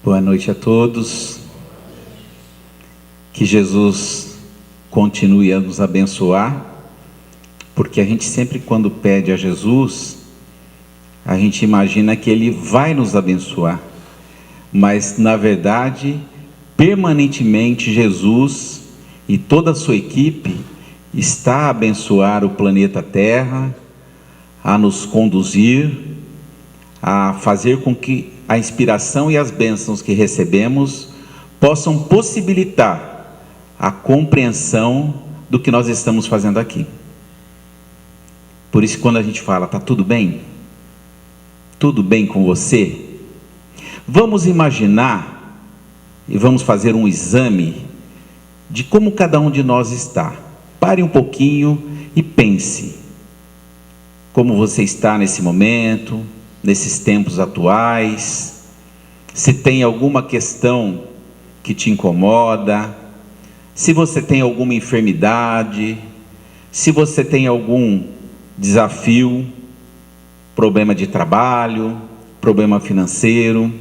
Boa noite a todos. Que Jesus continue a nos abençoar, porque a gente sempre, quando pede a Jesus, a gente imagina que Ele vai nos abençoar, mas na verdade, permanentemente Jesus e toda a sua equipe está a abençoar o planeta Terra, a nos conduzir, a fazer com que a inspiração e as bênçãos que recebemos possam possibilitar a compreensão do que nós estamos fazendo aqui. Por isso, quando a gente fala, está tudo bem? Tudo bem com você? Vamos imaginar e vamos fazer um exame de como cada um de nós está. Pare um pouquinho e pense como você está nesse momento, nesses tempos atuais, se tem alguma questão que te incomoda, se você tem alguma enfermidade, se você tem algum desafio, problema de trabalho, problema financeiro.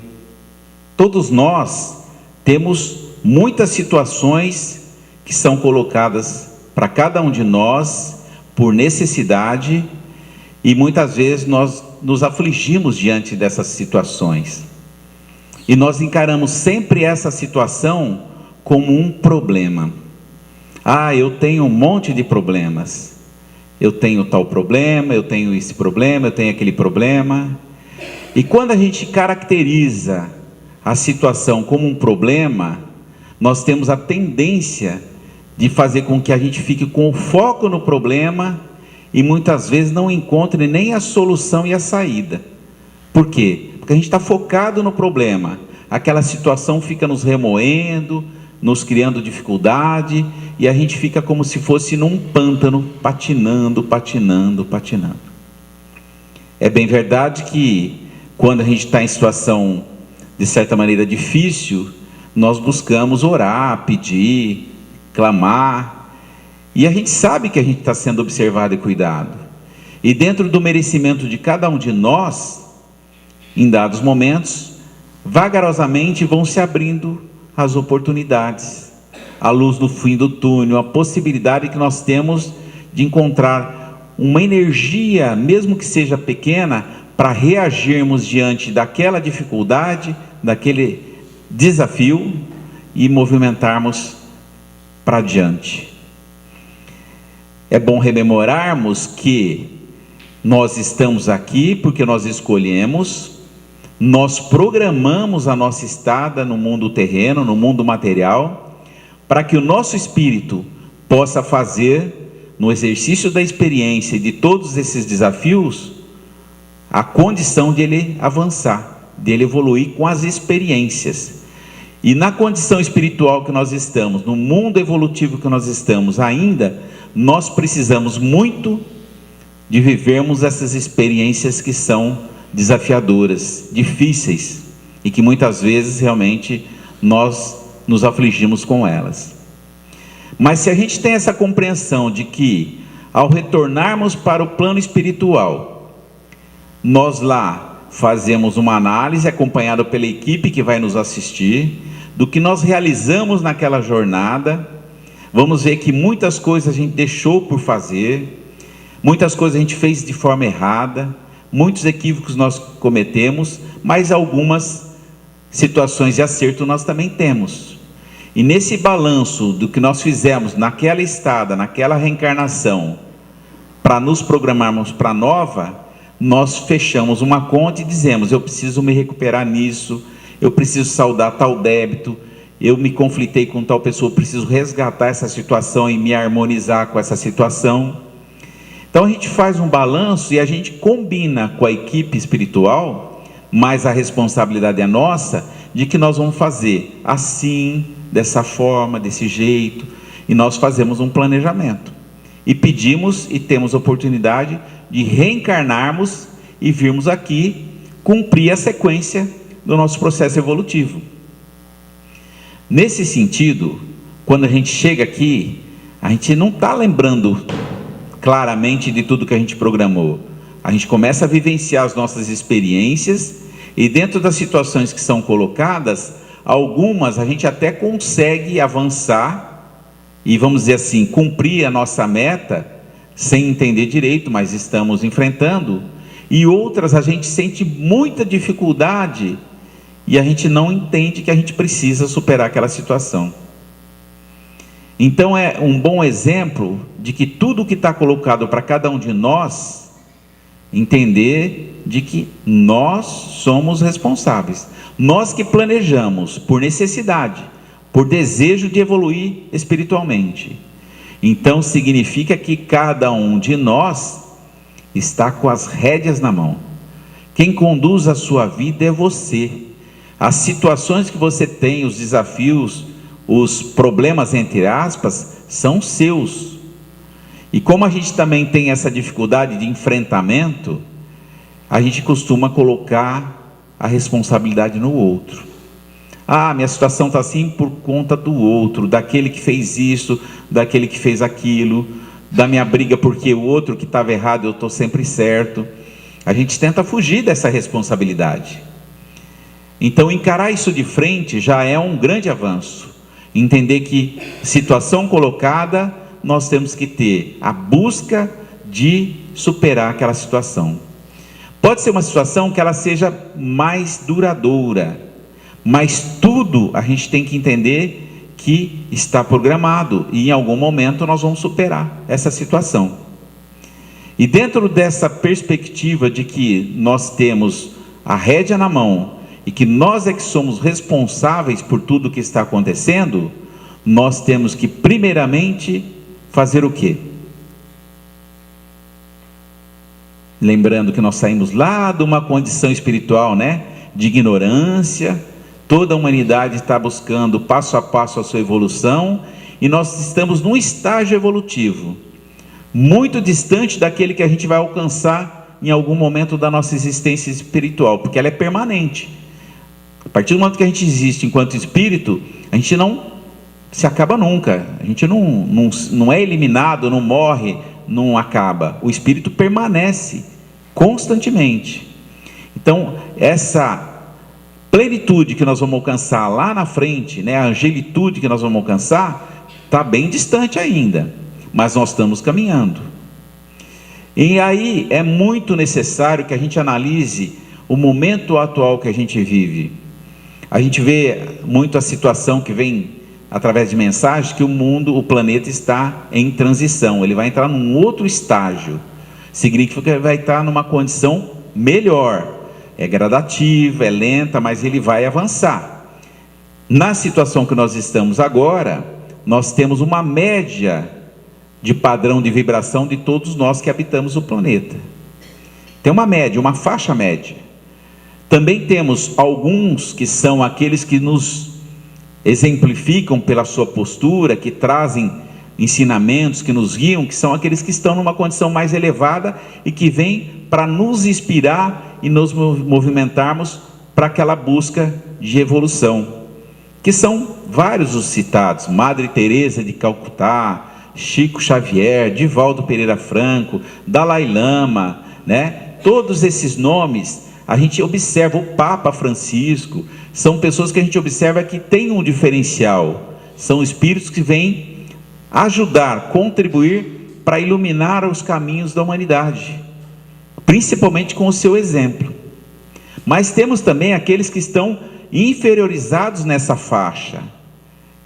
Todos nós temos muitas situações que são colocadas para cada um de nós por necessidade, e muitas vezes nós nos afligimos diante dessas situações, e nós encaramos sempre essa situação como um problema. Eu tenho um monte de problemas, eu tenho tal problema, eu tenho esse problema, eu tenho aquele problema. E quando a gente caracteriza a situação como um problema, nós temos a tendência de fazer com que a gente fique com o foco no problema e muitas vezes não encontre nem a solução e a saída. Por quê? Porque a gente está focado no problema, aquela situação fica nos remoendo, nos criando dificuldade, e a gente fica como se fosse num pântano, patinando. É bem verdade que quando a gente está em situação de certa maneira difícil, nós buscamos orar, pedir, clamar, e a gente sabe que a gente está sendo observado e cuidado, e dentro do merecimento de cada um de nós, em dados momentos, vagarosamente vão se abrindo as oportunidades, a luz no fim do túnel, a possibilidade que nós temos de encontrar uma energia, mesmo que seja pequena, para reagirmos diante daquela dificuldade, daquele desafio, e movimentarmos para diante. É bom rememorarmos que nós estamos aqui porque nós escolhemos, nós programamos a nossa estada no mundo terreno, no mundo material, para que o nosso espírito possa fazer, no exercício da experiência e de todos esses desafios, a condição de ele avançar, de ele evoluir com as experiências. E na condição espiritual que nós estamos, no mundo evolutivo que nós estamos ainda, nós precisamos muito de vivermos essas experiências que são desafiadoras, difíceis, e que muitas vezes realmente nós nos afligimos com elas. Mas se a gente tem essa compreensão de que ao retornarmos para o plano espiritual, nós lá fazemos uma análise acompanhada pela equipe que vai nos assistir, do que nós realizamos naquela jornada, vamos ver que muitas coisas a gente deixou por fazer, muitas coisas a gente fez de forma errada, muitos equívocos nós cometemos, mas algumas situações de acerto nós também temos. E nesse balanço do que nós fizemos naquela estada, naquela reencarnação, para nos programarmos para a nova, nós fechamos uma conta e dizemos: eu preciso me recuperar nisso, eu preciso saldar tal débito, eu me conflitei com tal pessoa, eu preciso resgatar essa situação e me harmonizar com essa situação. Então a gente faz um balanço e a gente combina com a equipe espiritual, mas a responsabilidade é nossa, de que nós vamos fazer assim, dessa forma, desse jeito, e nós fazemos um planejamento, e pedimos e temos oportunidade de reencarnarmos e virmos aqui cumprir a sequência do nosso processo evolutivo. Nesse sentido, quando a gente chega aqui, a gente não está lembrando claramente de tudo que a gente programou. A gente começa a vivenciar as nossas experiências E dentro das situações que são colocadas, algumas a gente até consegue avançar e, vamos dizer assim, cumprir a nossa meta, sem entender direito, mas estamos enfrentando. E outras a gente sente muita dificuldade e a gente não entende que a gente precisa superar aquela situação. Então é um bom exemplo de que tudo que está colocado para cada um de nós, entender de que nós somos responsáveis. Nós que planejamos por necessidade, por desejo de evoluir espiritualmente. Então significa que cada um de nós está com as rédeas na mão. Quem conduz a sua vida é você. As situações que você tem, os desafios, os problemas, entre aspas, são seus. E como a gente também tem essa dificuldade de enfrentamento, a gente costuma colocar a responsabilidade no outro. Ah, minha situação está assim por conta do outro, daquele que fez isso, daquele que fez aquilo, da minha briga porque o outro que estava errado eu estou sempre certo. A gente tenta fugir dessa responsabilidade. Então encarar isso de frente já é um grande avanço. Entender que situação colocada, nós temos que ter a busca de superar aquela situação. Pode ser uma situação que ela seja mais duradoura, mas tudo a gente tem que entender que está programado e em algum momento nós vamos superar essa situação. E dentro dessa perspectiva de que nós temos a rédea na mão e que nós é que somos responsáveis por tudo que está acontecendo, nós temos que primeiramente fazer o quê? Lembrando que nós saímos lá de uma condição espiritual, de ignorância. Toda a humanidade está buscando passo a passo a sua evolução, e nós estamos num estágio evolutivo, muito distante daquele que a gente vai alcançar em algum momento da nossa existência espiritual, porque ela é permanente. A partir do momento que a gente existe enquanto espírito, a gente não se acaba nunca, a gente não é eliminado, não morre, não acaba. O espírito permanece constantemente. Então, essa plenitude que nós vamos alcançar lá na frente, a angelitude que nós vamos alcançar, está bem distante ainda, mas nós estamos caminhando. E aí é muito necessário que a gente analise o momento atual que a gente vive. A gente vê muito a situação que vem através de mensagens, que o planeta está em transição, ele vai entrar num outro estágio. Significa que ele vai estar numa condição melhor. É gradativa, é lenta, mas ele vai avançar. Na situação que nós estamos agora, nós temos uma média de padrão de vibração de todos nós que habitamos o planeta. Tem uma média, uma faixa média. Também temos alguns que são aqueles que nos exemplificam pela sua postura, que trazem ensinamentos, que nos guiam, que são aqueles que estão numa condição mais elevada e que vêm para nos inspirar e nos movimentarmos para aquela busca de evolução, que são vários os citados: Madre Teresa de Calcutá, Chico Xavier, Divaldo Pereira Franco, Dalai Lama, todos esses nomes a gente observa. O Papa Francisco, são pessoas que a gente observa que têm um diferencial, são espíritos que vêm ajudar, contribuir para iluminar os caminhos da humanidade, principalmente com o seu exemplo. Mas temos também aqueles que estão inferiorizados nessa faixa,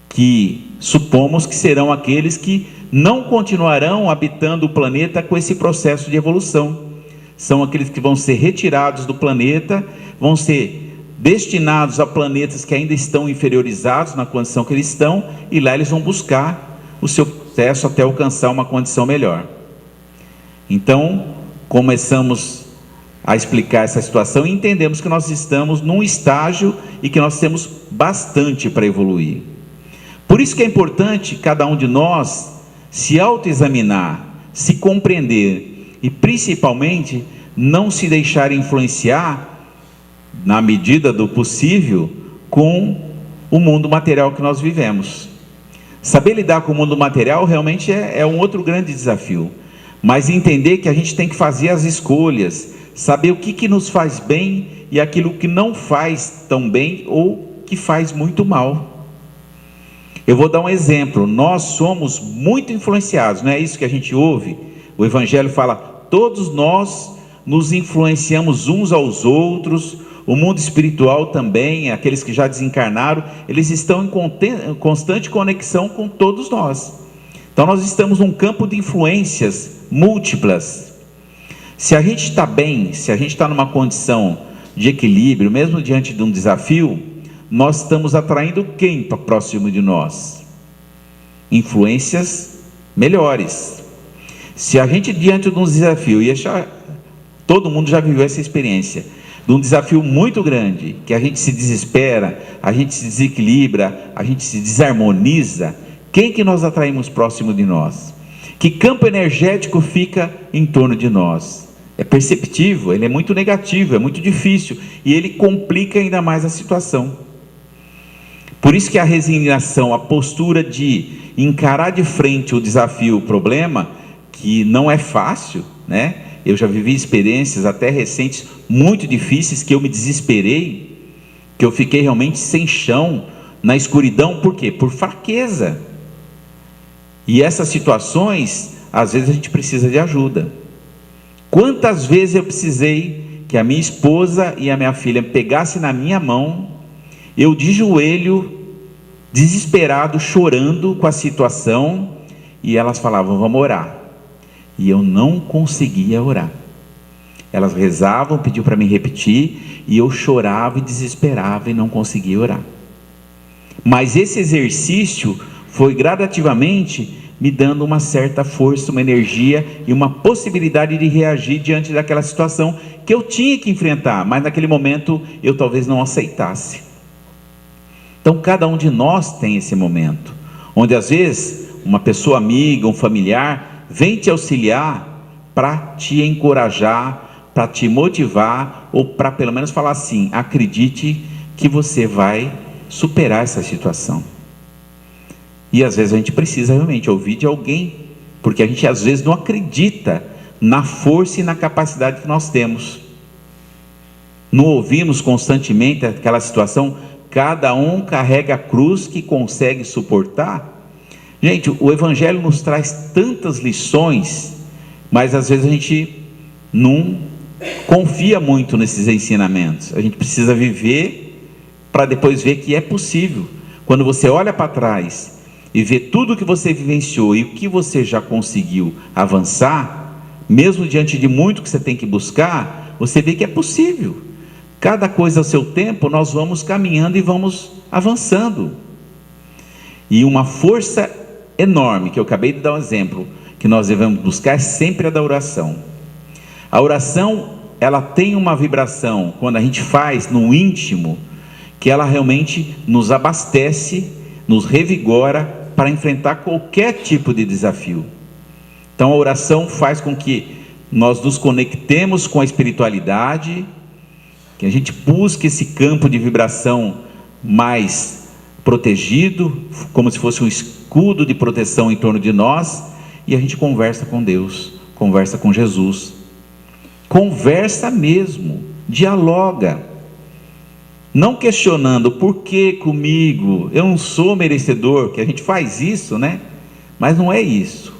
que supomos que serão aqueles que não continuarão habitando o planeta com esse processo de evolução. São aqueles que vão ser retirados do planeta, vão ser destinados a planetas que ainda estão inferiorizados na condição que eles estão, e lá eles vão buscar o seu processo até alcançar uma condição melhor. Então, começamos a explicar essa situação e entendemos que nós estamos num estágio e que nós temos bastante para evoluir. Por isso que é importante cada um de nós se autoexaminar, se compreender e principalmente não se deixar influenciar, na medida do possível, com o mundo material que nós vivemos. Saber lidar com o mundo material realmente é um outro grande desafio, mas entender que a gente tem que fazer as escolhas, saber o que nos faz bem e aquilo que não faz tão bem ou que faz muito mal. Eu vou dar um exemplo. Nós somos muito influenciados, não é isso que a gente ouve? O Evangelho fala: todos nós nos influenciamos uns aos outros. O mundo espiritual também, aqueles que já desencarnaram, eles estão em constante conexão com todos nós. Então nós estamos num campo de influências múltiplas. Se a gente está bem, se a gente está numa condição de equilíbrio, mesmo diante de um desafio, nós estamos atraindo quem para próximo de nós? Influências melhores. Se a gente diante de um desafio, todo mundo já viveu essa experiência, de um desafio muito grande, que a gente se desespera, a gente se desequilibra, a gente se desarmoniza, quem que nós atraímos próximo de nós? Que campo energético fica em torno de nós? É perceptível, ele é muito negativo, é muito difícil, e ele complica ainda mais a situação. Por isso que a resignação, a postura de encarar de frente o desafio, o problema, que não é fácil, né? Eu já vivi experiências até recentes muito difíceis, que eu me desesperei, que eu fiquei realmente sem chão, na escuridão. Por quê? Por fraqueza. E essas situações, às vezes a gente precisa de ajuda. Quantas vezes eu precisei que a minha esposa e a minha filha pegassem na minha mão, eu de joelho, desesperado, chorando com a situação, e elas falavam: vamos orar. E eu não conseguia orar. Elas rezavam, pediam para me repetir, e eu chorava e desesperava e não conseguia orar. Mas esse exercício foi gradativamente me dando uma certa força, uma energia e uma possibilidade de reagir diante daquela situação que eu tinha que enfrentar, mas naquele momento eu talvez não aceitasse. Então cada um de nós tem esse momento, onde às vezes uma pessoa amiga, um familiar, vem te auxiliar para te encorajar, para te motivar, ou para pelo menos falar assim: acredite que você vai superar essa situação. E às vezes a gente precisa realmente ouvir de alguém, porque a gente às vezes não acredita na força e na capacidade que nós temos. Não ouvimos constantemente aquela situação: cada um carrega a cruz que consegue suportar. Gente, o Evangelho nos traz tantas lições, mas às vezes a gente não confia muito nesses ensinamentos. A gente precisa viver para depois ver que é possível. Quando você olha para trás e vê tudo que você vivenciou e o que você já conseguiu avançar, mesmo diante de muito que você tem que buscar, você vê que é possível. Cada coisa ao seu tempo, nós vamos caminhando e vamos avançando. E uma força enorme, que eu acabei de dar um exemplo, que nós devemos buscar, é sempre a da oração. A oração, ela tem uma vibração, quando a gente faz no íntimo, que ela realmente nos abastece, nos revigora para enfrentar qualquer tipo de desafio. Então a oração faz com que nós nos conectemos com a espiritualidade, que a gente busque esse campo de vibração mais protegido, como se fosse um escudo de proteção em torno de nós, e a gente conversa com Deus, conversa com Jesus, conversa mesmo, dialoga, não questionando: por que comigo? Eu não sou merecedor. Que a gente faz isso, né? Mas não é isso.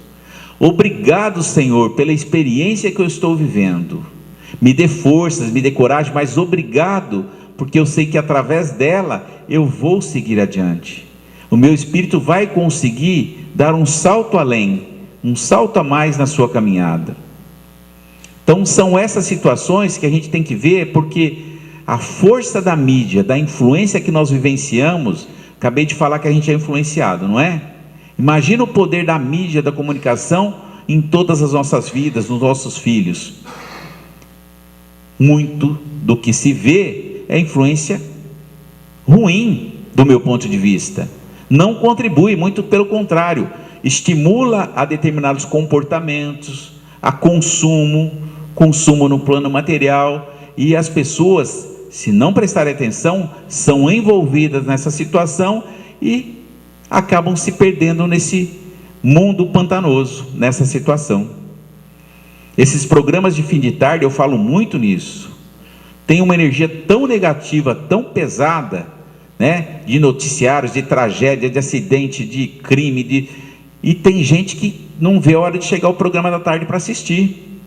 Obrigado, Senhor, pela experiência que eu estou vivendo, me dê forças, me dê coragem, mas obrigado, porque eu sei que através dela eu vou seguir adiante. O meu espírito vai conseguir dar um salto além, um salto a mais na sua caminhada. Então são essas situações que a gente tem que ver, porque a força da mídia, da influência que nós vivenciamos, acabei de falar que a gente é influenciado, não é? Imagina o poder da mídia, da comunicação em todas as nossas vidas, nos nossos filhos. Muito do que se vê é influência ruim, do meu ponto de vista. Não contribui, muito pelo contrário, estimula a determinados comportamentos, a consumo no plano material, e as pessoas, se não prestarem atenção, são envolvidas nessa situação e acabam se perdendo nesse mundo pantanoso, nessa situação. Esses programas de fim de tarde, eu falo muito nisso. tem uma energia tão negativa, tão pesada, né? De noticiários, de tragédia, de acidente, de crime, e tem gente que não vê a hora de chegar ao programa da tarde para assistir,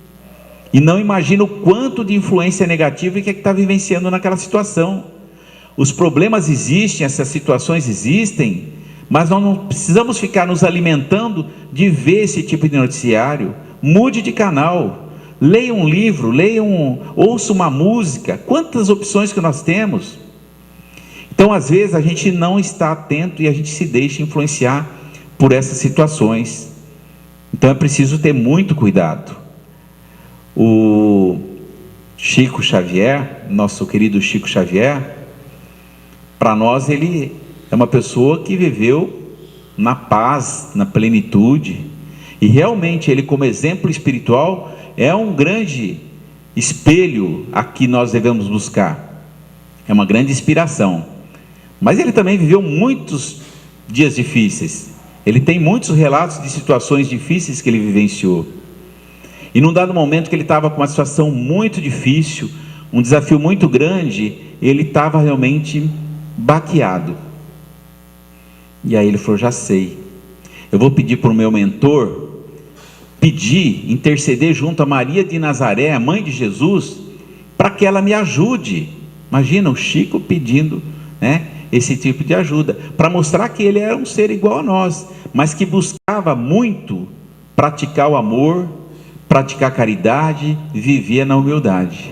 e não imagina o quanto de influência negativa que está vivenciando naquela situação. Os problemas existem, essas situações existem, mas nós não precisamos ficar nos alimentando de ver esse tipo de noticiário. Mude de canal, leia um livro, ouça uma música. Quantas opções que nós temos. Então às vezes a gente não está atento e a gente se deixa influenciar por essas situações. Então é preciso ter muito cuidado. O Chico Xavier, nosso querido Chico Xavier, para nós ele é uma pessoa que viveu na paz, na plenitude, e realmente ele, como exemplo espiritual, é um grande espelho a que nós devemos buscar, é uma grande inspiração. Mas ele também viveu muitos dias difíceis, ele tem muitos relatos de situações difíceis que ele vivenciou, e num dado momento que ele estava com uma situação muito difícil, um desafio muito grande, ele estava realmente baqueado, e aí ele falou: já sei, eu vou pedir para o meu mentor, interceder junto a Maria de Nazaré, a mãe de Jesus, para que ela me ajude. Imagina o Chico pedindo, né, esse tipo de ajuda, para mostrar que ele era um ser igual a nós, mas que buscava muito praticar o amor, praticar a caridade, vivia na humildade.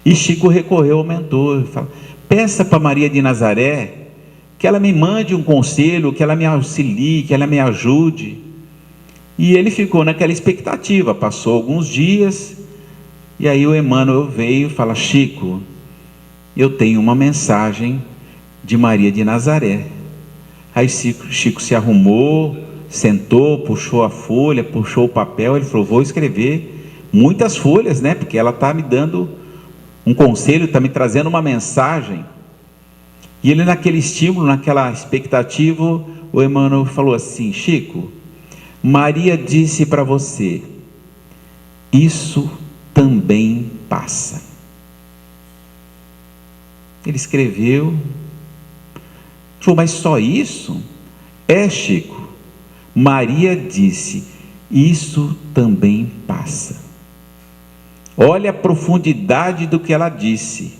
E Chico recorreu ao mentor, fala: peça para Maria de Nazaré que ela me mande um conselho, que ela me auxilie, que ela me ajude. E ele ficou naquela expectativa. Passou alguns dias, e aí o Emmanuel veio e fala: Chico, eu tenho uma mensagem de Maria de Nazaré. Aí Chico se arrumou, sentou, puxou a folha, puxou o papel. Ele falou: vou escrever muitas folhas, né? Porque ela está me dando um conselho, está me trazendo uma mensagem. E ele, naquele estímulo, naquela expectativa, o Emmanuel falou assim: Chico, Maria disse para você, isso também passa. Ele escreveu, falou: mas só isso? É, Chico, Maria disse, isso também passa. Olha a profundidade do que ela disse.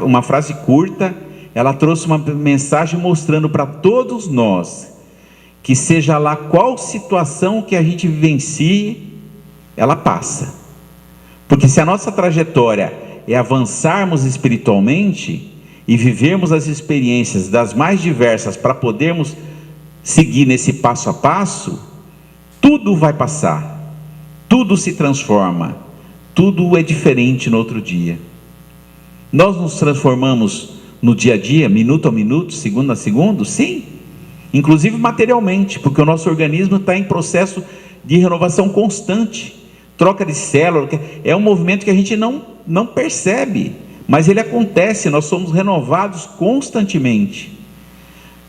Uma frase curta, ela trouxe uma mensagem mostrando para todos nós que, seja lá qual situação que a gente vivencie, ela passa. Porque se a nossa trajetória é avançarmos espiritualmente e vivermos as experiências das mais diversas para podermos seguir nesse passo a passo, tudo vai passar, tudo se transforma, tudo é diferente no outro dia. Nós nos transformamos no dia a dia, minuto a minuto, segundo a segundo, sim, inclusive materialmente, porque o nosso organismo está em processo de renovação constante, troca de célula, é um movimento que a gente não percebe, mas ele acontece, nós somos renovados constantemente.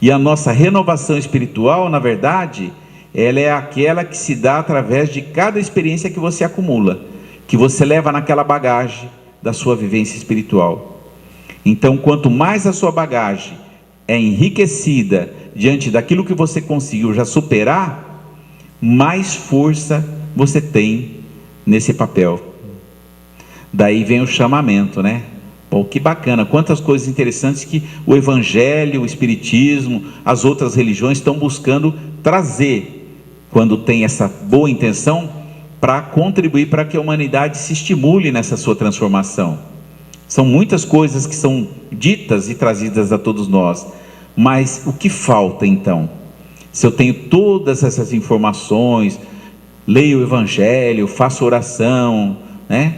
E a nossa renovação espiritual, na verdade, ela é aquela que se dá através de cada experiência que você acumula, que você leva naquela bagagem da sua vivência espiritual. Então, quanto mais a sua bagagem é enriquecida diante daquilo que você conseguiu já superar, mais força você tem nesse papel. Daí vem o chamamento, né? Pô, que bacana, quantas coisas interessantes que o Evangelho, o Espiritismo, as outras religiões estão buscando trazer, quando tem essa boa intenção, para contribuir para que a humanidade se estimule nessa sua transformação. São muitas coisas que são ditas e trazidas a todos nós, mas o que falta então? Se eu tenho todas essas informações, leio o Evangelho, faço oração, né?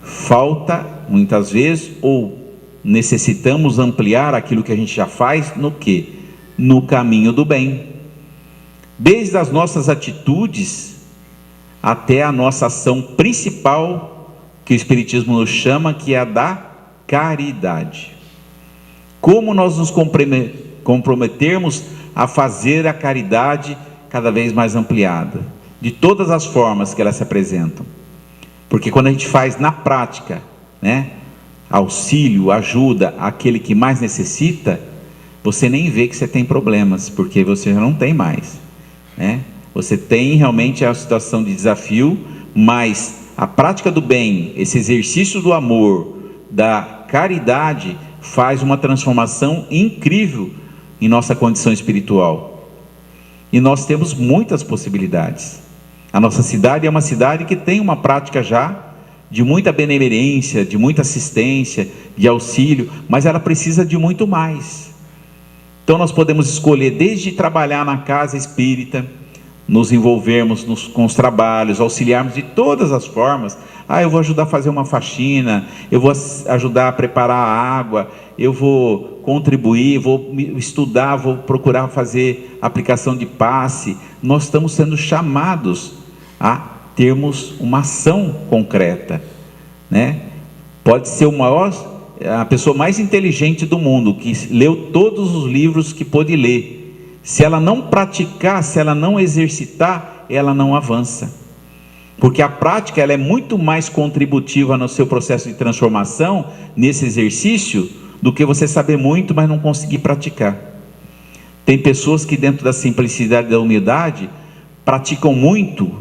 Falta muitas vezes, ou necessitamos ampliar aquilo que a gente já faz, no quê? No caminho do bem. Desde as nossas atitudes até a nossa ação principal, que o Espiritismo nos chama, que é a da caridade. Como nós nos comprometermos a fazer a caridade cada vez mais ampliada, de todas as formas que elas se apresentam. Porque quando a gente faz na prática né, auxílio, ajuda àquele que mais necessita, você nem vê que você tem problemas, porque você já não tem mais, né? Você tem realmente a situação de desafio, mas a prática do bem, esse exercício do amor, da caridade, faz uma transformação incrível em nossa condição espiritual. E nós temos muitas possibilidades. A nossa cidade é uma cidade que tem uma prática já de muita benemerência, de muita assistência, de auxílio, mas ela precisa de muito mais. Então nós podemos escolher desde trabalhar na casa espírita, nos envolvermos com os trabalhos, auxiliarmos de todas as formas. Eu vou ajudar a fazer uma faxina, eu vou ajudar a preparar a água, eu vou contribuir, vou estudar, vou procurar fazer aplicação de passe. Nós estamos sendo chamados a termos uma ação concreta, né? Pode ser a pessoa mais inteligente do mundo, que leu todos os livros que pôde ler. Se ela não praticar, se ela não exercitar, ela não avança. Porque a prática ela é muito mais contributiva no seu processo de transformação, nesse exercício, do que você saber muito, mas não conseguir praticar. Tem pessoas que dentro da simplicidade e da humildade, praticam muito,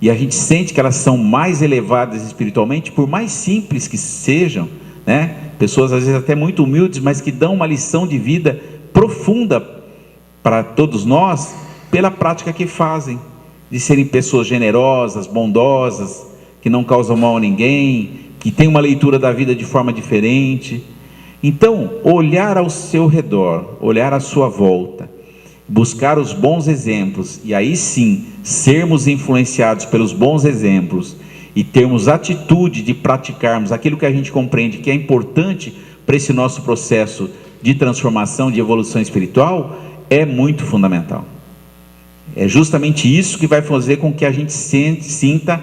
e a gente sente que elas são mais elevadas espiritualmente, por mais simples que sejam, né? Pessoas às vezes até muito humildes, mas que dão uma lição de vida profunda para todos nós, pela prática que fazem, de serem pessoas generosas, bondosas, que não causam mal a ninguém, que têm uma leitura da vida de forma diferente. Então, olhar ao seu redor, olhar à sua volta, buscar os bons exemplos, e aí sim, sermos influenciados pelos bons exemplos, e termos atitude de praticarmos aquilo que a gente compreende que é importante para esse nosso processo de transformação, de evolução espiritual, é muito fundamental. É justamente isso que vai fazer com que a gente sinta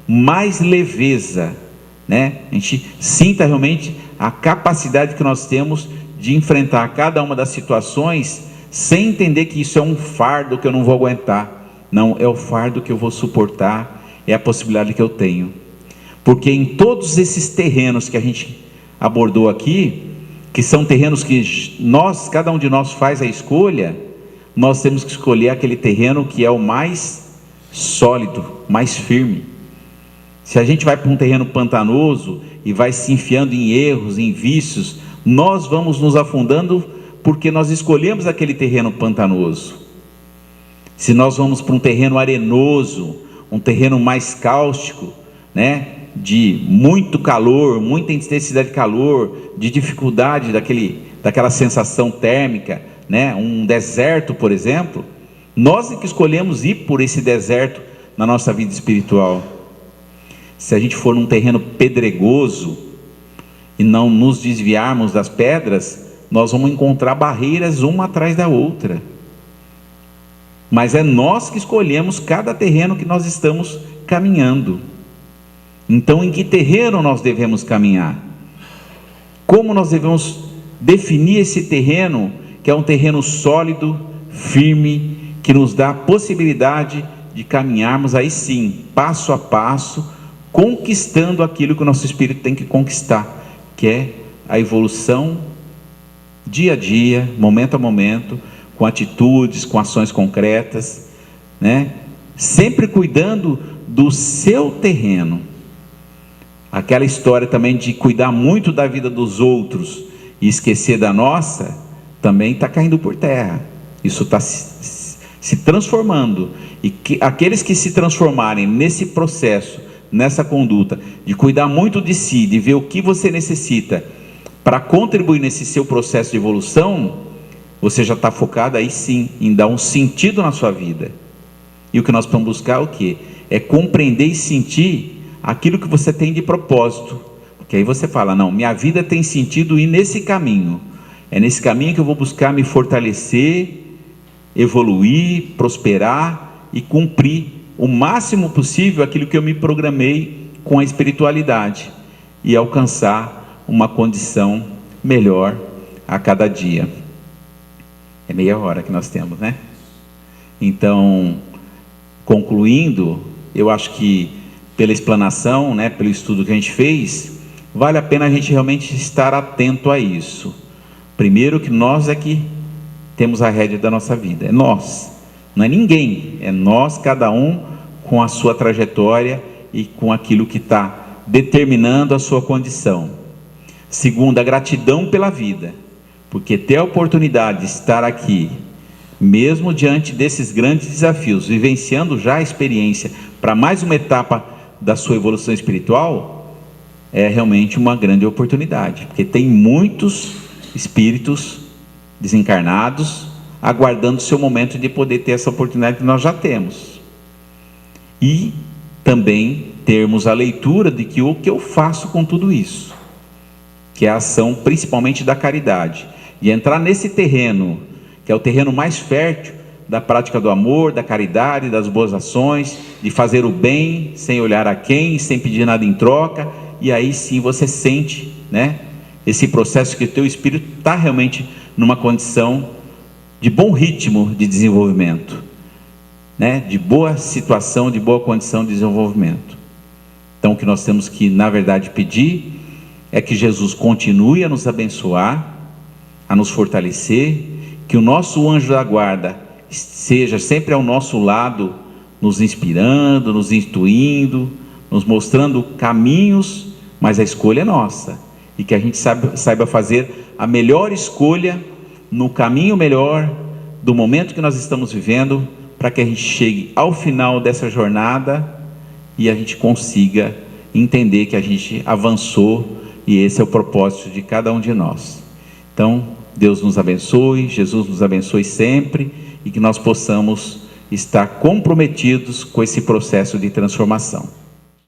mais leveza, né? A gente sinta realmente a capacidade que nós temos de enfrentar cada uma das situações sem entender que isso é um fardo que eu não vou aguentar. Não, é o fardo que eu vou suportar, é a possibilidade que eu tenho. Porque em todos esses terrenos que a gente abordou aqui, que são terrenos que cada um de nós faz a escolha, nós temos que escolher aquele terreno que é o mais sólido, mais firme. Se a gente vai para um terreno pantanoso e vai se enfiando em erros, em vícios, nós vamos nos afundando porque nós escolhemos aquele terreno pantanoso. Se nós vamos para um terreno arenoso, um terreno mais cáustico, né, de muito calor, muita intensidade de calor, de dificuldade daquela sensação térmica, né, um deserto, por exemplo, nós é que escolhemos ir por esse deserto na nossa vida espiritual. Se a gente for num terreno pedregoso e não nos desviarmos das pedras, nós vamos encontrar barreiras uma atrás da outra. Mas é nós que escolhemos cada terreno que nós estamos caminhando. Então, em que terreno nós devemos caminhar? Como nós devemos definir esse terreno, que é um terreno sólido, firme, que nos dá a possibilidade de caminharmos aí sim, passo a passo, conquistando aquilo que o nosso espírito tem que conquistar, que é a evolução dia a dia, momento a momento, com atitudes, com ações concretas, né? Sempre cuidando do seu terreno. Aquela história também de cuidar muito da vida dos outros e esquecer da nossa, também está caindo por terra. Isso está se transformando, e aqueles que se transformarem nesse processo, nessa conduta, de cuidar muito de si, de ver o que você necessita para contribuir nesse seu processo de evolução, você já está focado aí sim, em dar um sentido na sua vida. E o que nós vamos buscar é o quê? É compreender e sentir aquilo que você tem de propósito. Porque aí você fala, não, minha vida tem sentido ir nesse caminho. É nesse caminho que eu vou buscar me fortalecer, evoluir, prosperar e cumprir o máximo possível aquilo que eu me programei com a espiritualidade. E alcançar uma condição melhor a cada dia. É meia hora que nós temos, né? Então, concluindo, eu acho que pela explanação, né, pelo estudo que a gente fez, vale a pena a gente realmente estar atento a isso. Primeiro, que nós é que temos a rédea da nossa vida, é nós, não é ninguém, é nós, cada um com a sua trajetória e com aquilo que está determinando a sua condição. Segundo, a gratidão pela vida, porque ter a oportunidade de estar aqui, mesmo diante desses grandes desafios, vivenciando já a experiência para mais uma etapa da sua evolução espiritual, é realmente uma grande oportunidade, porque tem muitos espíritos desencarnados aguardando o seu momento de poder ter essa oportunidade que nós já temos. E também termos a leitura de que o que eu faço com tudo isso, que é a ação principalmente da caridade, e entrar nesse terreno, que é o terreno mais fértil da prática do amor, da caridade, das boas ações, de fazer o bem sem olhar a quem, sem pedir nada em troca, e aí sim você sente, né, esse processo que o teu espírito está realmente numa condição de bom ritmo de desenvolvimento, né, de boa situação, de boa condição de desenvolvimento. Então o que nós temos que, na verdade, pedir é que Jesus continue a nos abençoar, a nos fortalecer, que o nosso anjo da guarda seja sempre ao nosso lado, nos inspirando, nos instruindo, nos mostrando caminhos, mas a escolha é nossa, e que a gente saiba fazer a melhor escolha no caminho melhor do momento que nós estamos vivendo, para que a gente chegue ao final dessa jornada e a gente consiga entender que a gente avançou, e esse é o propósito de cada um de nós. Então, Deus nos abençoe, Jesus nos abençoe sempre, e que nós possamos estar comprometidos com esse processo de transformação.